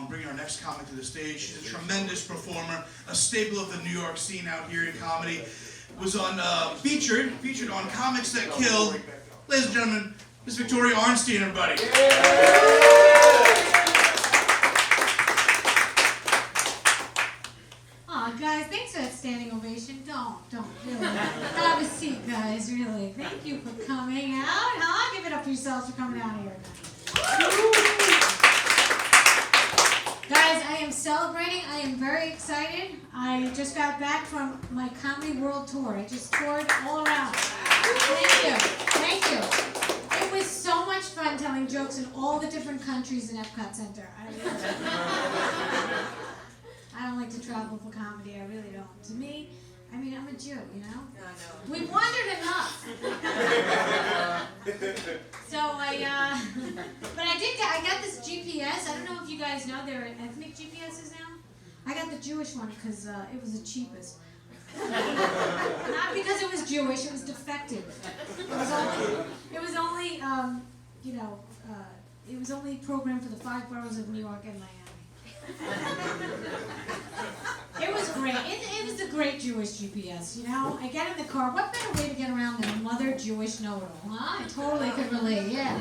bringing our next comic to the stage. She's a tremendous performer, a staple of the New York scene out here in comedy. Was on featured on Comics That Kill. Ladies and gentlemen, Miss Victoria Arnstein, everybody. Aw, guys, thanks for that standing ovation. Don't, really. Have a seat, guys, really. Thank you for coming out, huh? Give it up for yourselves for coming out here. Guys, I am celebrating. I am very excited. I just got back from my Comedy World Tour. I just toured all around. Thank you. It was so much fun telling jokes in all the different countries in Epcot Center. I don't like to travel for comedy. I really don't. To me, I mean, I'm a Jew, you know? We wandered enough. So I got this GPS. I don't know if you guys know there are ethnic GPSs now. I got the Jewish one because it was the cheapest. Not because it was Jewish, it was defective. It was only programmed for the 5 boroughs of New York and Miami. It was great. It was a great Jewish GPS, you know? I get in the car. What better way to get around than a mother Jewish know-it-all, huh? I totally could relate, yeah.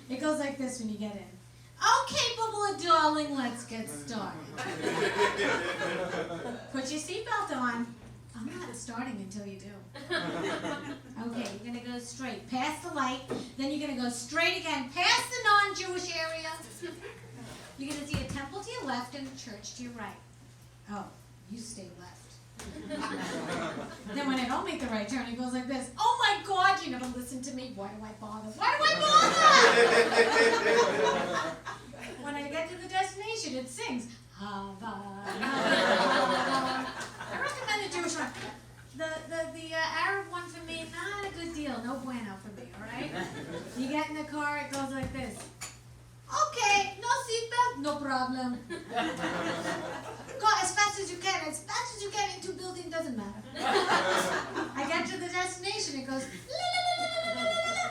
It goes like this when you get in. Okay, Bubba darling, let's get started. Put your seatbelt on. I'm not starting until you do. Okay, you're going to go straight past the light. Then you're going to go straight again past the non-Jewish area. You're going to see a temple to your left and a church to your right. Oh, you stay left. Then when I don't make the right turn, it goes like this. Oh my God, you never listen to me. Why do I bother? Why do I bother? When I get to the destination, it sings. Hava, Hava. I recommend the Jewish one. The Arab one for me, not a good deal. No bueno for me, all right? You get in the car, it goes like this. Okay, no seatbelt, no problem. Go as fast as you can. As fast as you can into building, doesn't matter. I get to the destination, it goes, la, la, la, la, la, la, la.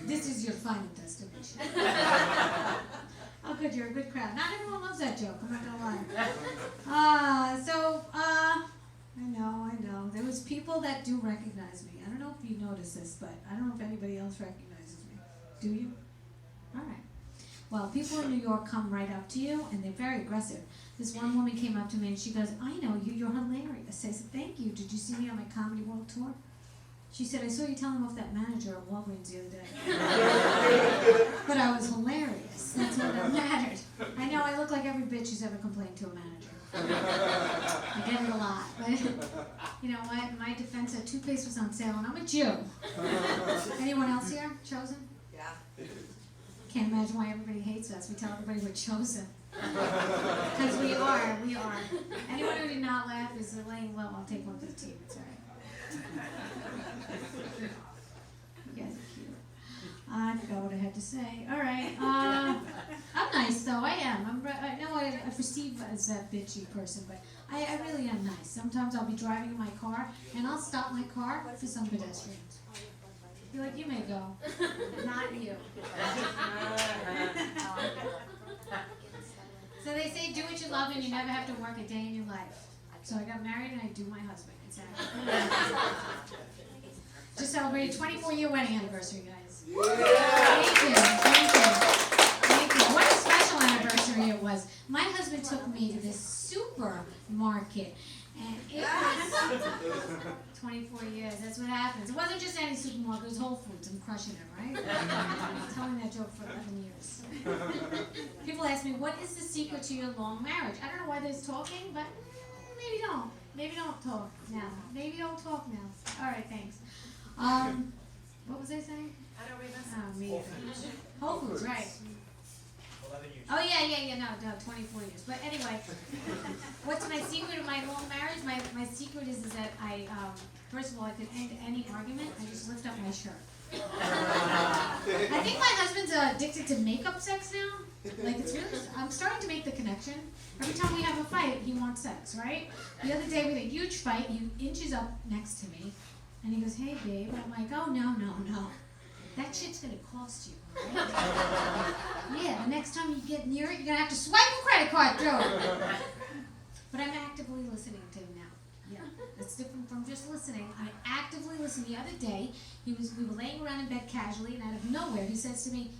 This is your final destination. Oh, good, you're a good crowd. Not everyone loves that joke, I'm not gonna lie. I know. There was people that do recognize me. I don't know if you notice this, but I don't know if anybody else recognizes me. Do you? All right. Well, people in New York come right up to you, and they're very aggressive. This one woman came up to me, and she goes, I know you, you're hilarious. I said, thank you. Did you see me on my Comedy World Tour? She said, I saw you telling off that manager at Walgreens the other day. But I was hilarious. That's what that mattered. I know I look like every bitch who's ever complained to a manager. I get it a lot. But you know what? In my defense, that toothpaste was on sale, and I'm a Jew. Anyone else here? Chosen? Yeah. Can't imagine why everybody hates us. We tell everybody we're chosen. Because we are. Anyone who did not laugh is laying low. I'll take one for the team. It's all right. You guys are cute. I forgot what I had to say. All right. I'm nice, though. I am. I know I perceive as that bitchy person, but I really am nice. Sometimes I'll be driving in my car, and I'll stop my car for some pedestrians. You're like, you may go. Not you. So they say do what you love and you never have to work a day in your life. So I got married and I do my husband. Exactly. Just celebrated 24-year wedding anniversary, guys. Thank you. What a special anniversary it was. My husband took me to this supermarket. And it was 24 years. That's what happens. It wasn't just any supermarket. It was Whole Foods. I'm crushing it, right? I've been telling that joke for 11 years. People ask me, what is the secret to your long marriage? I don't know why they're talking, but maybe don't. Maybe don't talk now. Maybe don't talk now. All right, thanks. What was I saying? I don't remember. Oh, me. Whole Foods, right. 11 years. Oh, yeah, no, 24 years. But anyway, what's my secret of my long marriage? My secret is that I, first of all, I could end any argument. I just lift up my shirt. I think my husband's addicted to makeup sex now. Like, it's really, I'm starting to make the connection. Every time we have a fight, he wants sex, right? The other day we had a huge fight. He inches up next to me, and he goes, hey, babe. I'm like, oh, no. That shit's going to cost you. Yeah, the next time you get near it, you're gonna have to swipe a credit card through it. But I'm actively listening to him now. Yeah, that's different from just listening. I actively listen. The other day, we were laying around in bed casually, and out of nowhere, he says to me,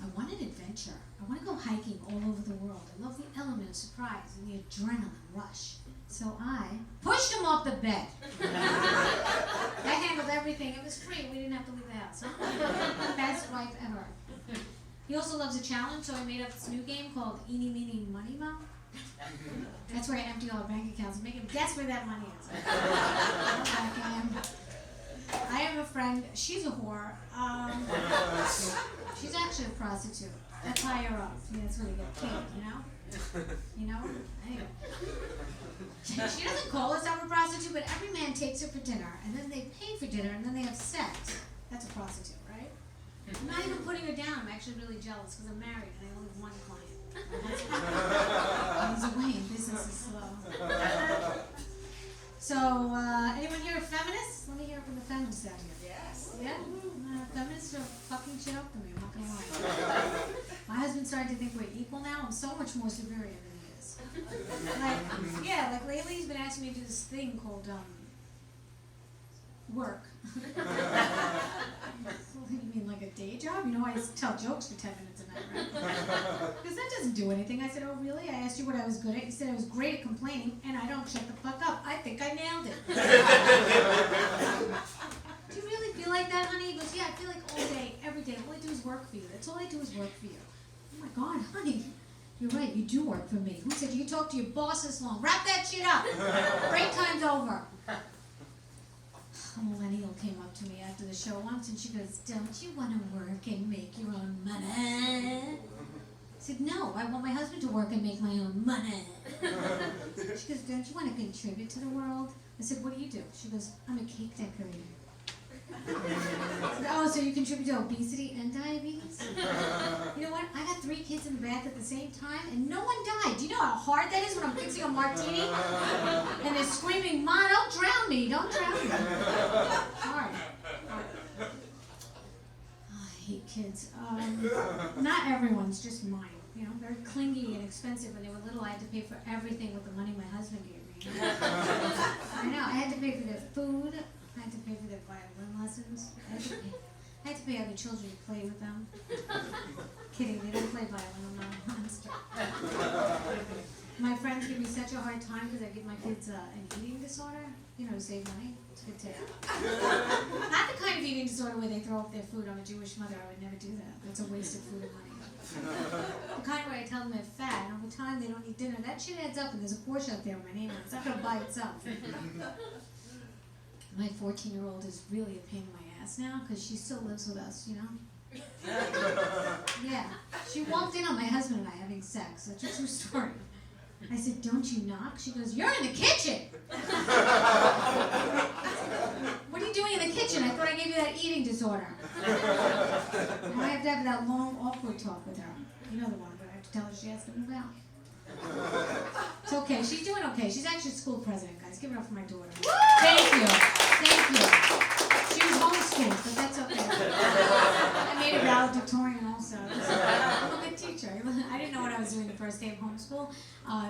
I want an adventure. I want to go hiking all over the world. I love the element of surprise and the adrenaline rush. So I pushed him off the bed. I handled everything. It was free. We didn't have to leave the house. Huh? Best wife ever. He also loves a challenge, so I made up this new game called Eeny, Meeny, Money Mo. That's where I empty all our bank accounts and make him guess where that money is. I have a friend. She's a whore. She's actually a prostitute. That's higher up. Yeah, that's where they get paid, you know? You know? Anyway. She doesn't call herself a prostitute, but every man takes her for dinner, and then they pay for dinner, and then they have sex. That's a prostitute, right? I'm not even putting her down. I'm actually really jealous because I'm married and I only have one client. He's away and business is slow. So, anyone here a feminist? Let me hear it from the feminists out here. Yes. Yeah? Feminists are fucking shit up to me, I'm not gonna lie. My husband started to think we're equal now. I'm so much more superior than he is. Like lately he's been asking me to do this thing called, work. What do you mean, like a day job? You know, I tell jokes for 10 minutes a night, right? Because that doesn't do anything. I said, oh, really? I asked you what I was good at. You said I was great at complaining, and I don't shut the fuck up. I think I nailed it. Do you really feel like that, honey? He goes, yeah, I feel like all day, every day, all I do is work for you. That's all I do is work for you. Oh, my God, honey. You're right, you do work for me. Who said you talk to your boss this long? Wrap that shit up. Break time's over. A millennial came up to me after the show once and she goes, don't you want to work and make your own money? I said, no, I want my husband to work and make my own money. She goes, don't you want to contribute to the world? I said, what do you do? She goes, I'm a cake decorator. I said, oh, so you contribute to obesity and diabetes? You know what? I got 3 kids in the bath at the same time, and no one died. Do you know how hard that is when I'm fixing a martini? And they're screaming, Ma, don't drown me. Don't drown me. Hard. Oh, I hate kids. Not everyone's, just mine. You know, very clingy and expensive. When they were little, I had to pay for everything with the money my husband gave me. I know. I had to pay for their food. I had to pay for their violin lessons. I had to pay other children to play with them. Kidding, they don't play violin, I'm not a monster. My friends give me such a hard time because I give my kids an eating disorder, you know, to save money. It's a good tip. Not the kind of eating disorder where they throw up their food. I'm a Jewish mother, I would never do that. That's a waste of food and money. The kind where I tell them they're fat, and over time they don't eat dinner. That shit adds up, and there's a Porsche out there with my name on it. It's not going to buy itself. My 14-year-old is really a pain in my ass now because she still lives with us, you know? Yeah. She walked in on my husband and I having sex. That's a true story. I said, don't you knock? She goes, you're in the kitchen! What are you doing in the kitchen? I thought I gave you that eating disorder. Now I have to have that long, awkward talk with her. You know the one, but I have to tell her she has to move out. It's okay. She's doing okay. She's actually school president, guys. Give it up for my daughter. Thank you. Thank you. She was homeschooled, but that's okay. I made a valedictorian also. I'm a good teacher. I didn't know what I was doing the first day of homeschool.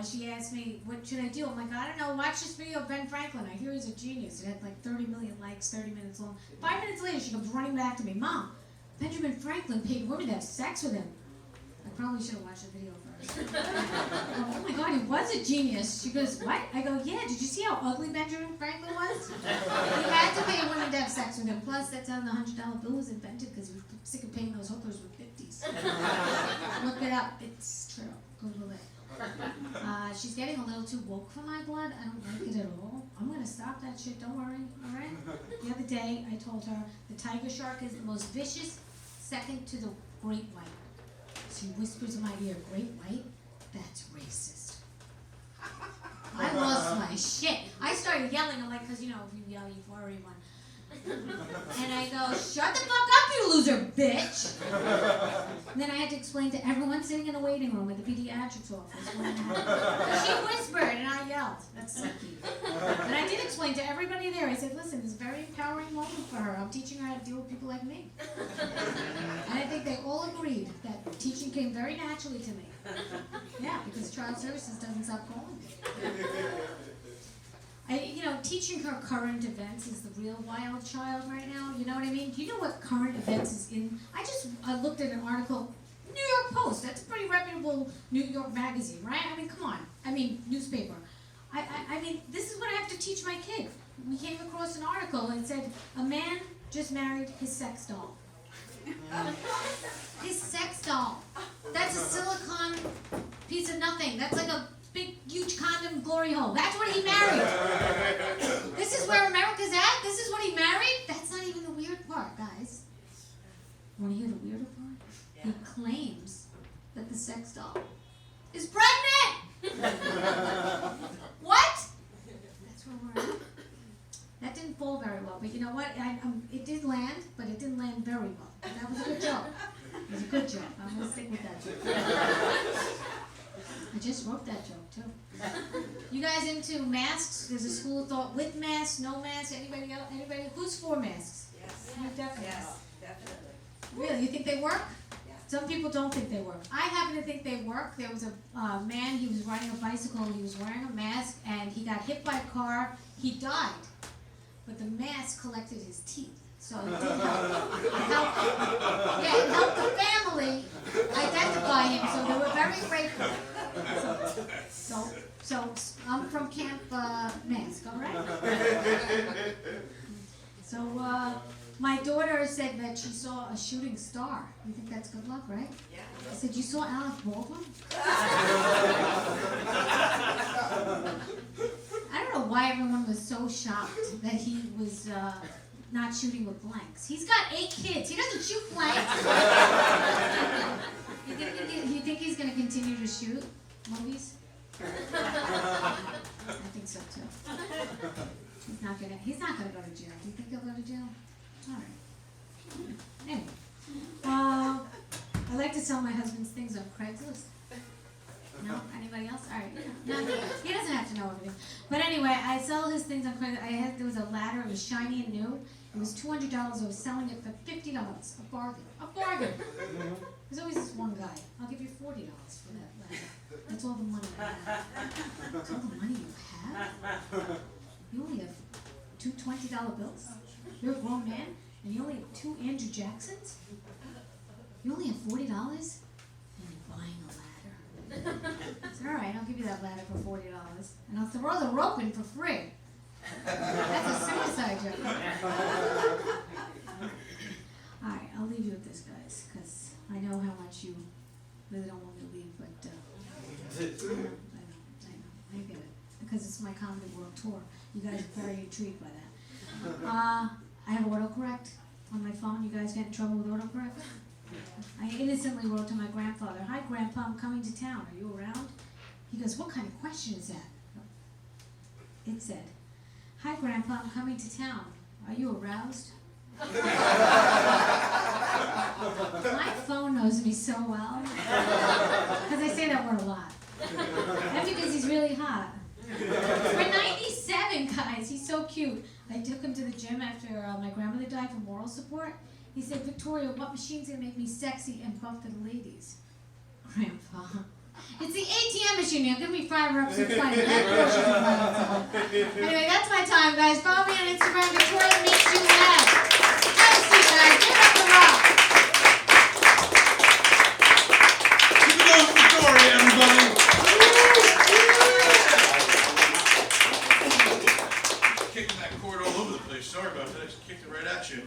She asked me, what should I do? I'm like, I don't know. Watch this video of Ben Franklin. I hear he's a genius. It had like 30 million likes, 30 minutes long. 5 minutes later, she comes running back to me. Mom, Benjamin Franklin paid women to have sex with him. I probably should have watched the video first. Oh my God, he was a genius. She goes, what? I go, yeah, did you see how ugly Benjamin Franklin was? He had to pay women to have sex with him. Plus, that's how the $100 bill was invented because he was sick of paying those hookers with 50s. Look it up. It's true. Google it. She's getting a little too woke for my blood. I don't like it at all. I'm going to stop that shit. Don't worry. All right? The other day, I told her the tiger shark is the most vicious, second to the great white. She whispers in my ear, great white? That's racist. I lost my shit. I started yelling. I'm like, because, you know, if you yell, you worry one. And I go, shut the fuck up, you loser, bitch. And then I had to explain to everyone sitting in the waiting room at the pediatrics office what happened. She whispered, and I yelled. child. That's so cute. And I did explain to everybody there, I said, listen, it's a very empowering moment for her. I'm teaching her how to deal with people like me. And I think they all agreed that teaching came very naturally to me. Yeah, because Child Services doesn't stop calling me. Teaching her current events is the real wild child right now. You know what I mean? Do you know what current events is in? I looked at an article, New York Post. That's a pretty reputable New York magazine, right? I mean, come on. I mean, newspaper. I mean, this is what I have to teach my kid. We came across an article and it said, a man just married his sex doll. His sex doll. That's a silicone piece of nothing. That's like a big, huge condom glory hole. That's what he married. This is where America's at? This is what he married? That's not even the weird part, guys. Want to hear the weirder part? Yeah. He claims that the sex doll is pregnant! What? That's where we're at. That didn't fall very well, but you know what? It did land, but it didn't land very well. But that was a good joke. It was a good joke. I'm going to stick with that joke. I just wrote that joke, too. You guys into masks? There's a school of thought with masks, no masks, anybody else? Anybody? Who's for masks? Yes. You definitely. Yes, definitely. Really? You think they work? Yeah. Some people don't think they work. I happen to think they work. There was a man, he was riding a bicycle, he was wearing a mask, and he got hit by a car. He died. But the mask collected his teeth. So it did help. It helped the family identify him, so they were very grateful. So I'm from Camp Mask, all right? So my daughter said that she saw a shooting star. You think that's good luck, right? Yeah. I said, you saw Alec Baldwin? I don't know why everyone was so shocked that he was not shooting with blanks. He's got 8 kids. He doesn't shoot blanks. You think he's going to continue to shoot movies? I think so too. He's not gonna go to jail. Do you think he'll go to jail? All right. Anyway, I like to sell my husband's things on Craigslist. No? Anybody else? All right. No, he doesn't have to know everything. But anyway, I sell his things on Craigslist. There was a ladder. It was shiny and new. It was $200. I was selling it for $50. A bargain. A bargain. There's always this one guy. I'll give you $40 for that ladder. That's all the money I have. That's all the money you have? You only have 2 $20 bills? You're a grown man, and you only have 2 Andrew Jacksons? You only have $40? And you're buying a ladder. I said, all right, I'll give you that ladder for $40, and I'll throw the rope in for free. That's a suicide joke. All right, I'll leave you with this, guys, because I know how much you really don't want me to leave, but I get it. Because it's my Comedy World Tour. You guys are very intrigued by that. I have autocorrect on my phone. You guys get in trouble with autocorrect? I innocently wrote to my grandfather, hi Grandpa, I'm coming to town. Are you around? He goes, what kind of question is that? It said, hi Grandpa, I'm coming to town. Are you aroused? My phone knows me so well. Because I say that word a lot. And because he's really hot. We're 97, guys. He's so cute. I took him to the gym after my grandmother died for moral support. He said, Victoria, what machine's going to make me sexy and buff for the ladies? Grandpa. It's the ATM machine. You're going to be fire up some fun. Anyway, that's my time, guys. Follow me on Instagram. Victoria makes you laugh. Have a seat, guys. Give it up the rock. Keep it going, Victoria, everybody. Kicking that cord all over the place. Sorry about that. I just kicked it right at you.